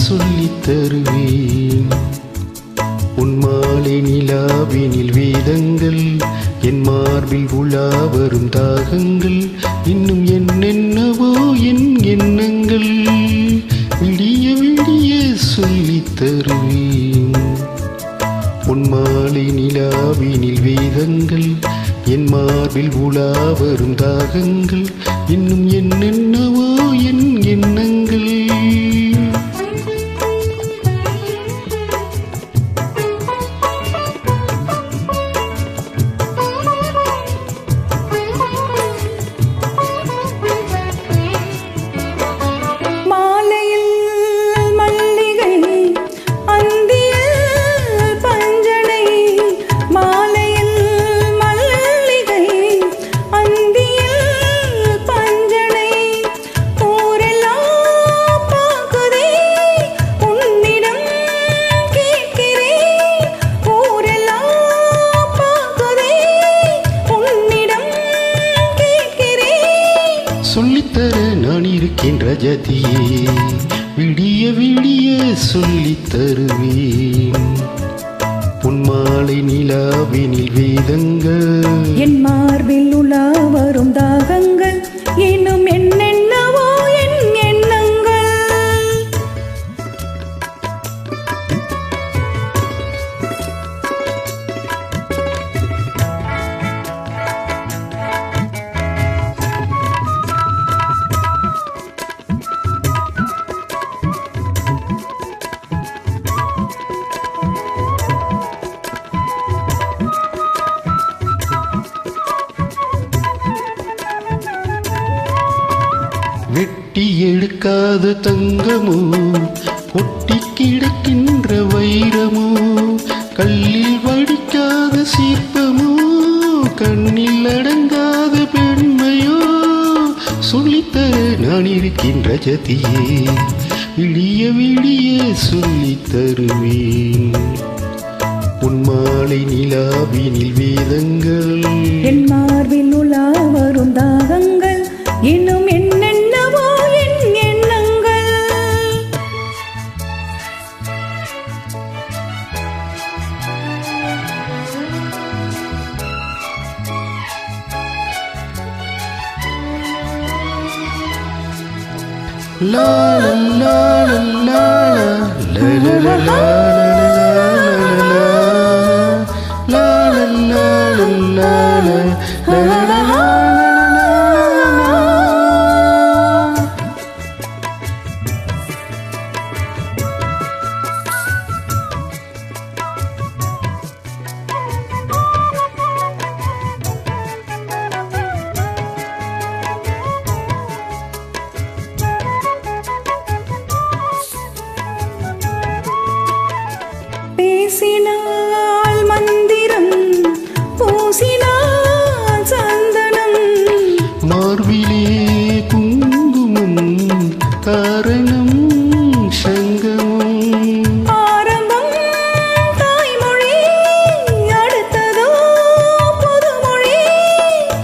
சொல்லித் தருவேன். உன் மாலை நிலாவினில் வேதங்கள், என் மார்பில் உலா வரும் தாகங்கள், இன்னும் என்னென்னவோ என் எண்ணங்கள், விடிய விடிய சொல்லித் தருவேன். உன் மாலை நிலாவினில் வேதங்கள், என் மார்பில் உலா வரும் தாகங்கள், இன்னும் என்னென்னவோ என் எண்ணங்கள். சொல்லித்தர நான் இருக்கின்ற ஜதியே, விடிய விடிய சொல்லித் தருவேன். உன் மாலை நிலாவினில் வேதங்கள், என் மார்பில் உலா வரும் தாகங்கள், இன்னும் என்னென்னவோ என் எண்ணங்கள். வெட்டி எடுக்காத தங்கமோ, ஒட்டி கிடக்கின்ற வைரமோ, கல்லில் வடிக்காத சிற்பமோ, கண்ணில் அடங்காத பெண்மையோ, சொல்லித்தர நான் இருக்கின்ற ஜதியே, விடிய விடிய சொல்லித் தருவேன். உன் மாலை நிலாவினில் வேதங்கள், என் மார்பில் உலா வரும் தாகங்கள், இன்னும் என்னென்னவோ என் எண்ணங்கள். லா லா லா லா லா லா லா லா பேசினால் மந்திரம், பூசினால் சந்தனம், மார்பிலே குங்குமம், காரணம் சங்கமம். ஆரம்பம் தாய்மொழி, அடுத்ததோ புதுமொழி.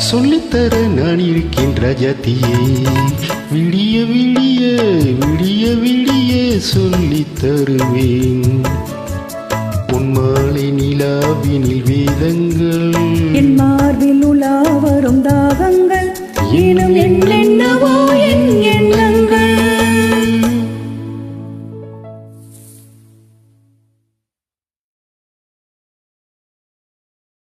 சொல்லித்தர நான் இருக்கின்ற ஜதியே, விடிய விடிய விடிய விடிய சொல்லித் தருவேன். உன் மாலை நிலாவினில் வேதங்கள், என் மார்பில் உலா வரும் தாகங்கள், இன்னும் என்ன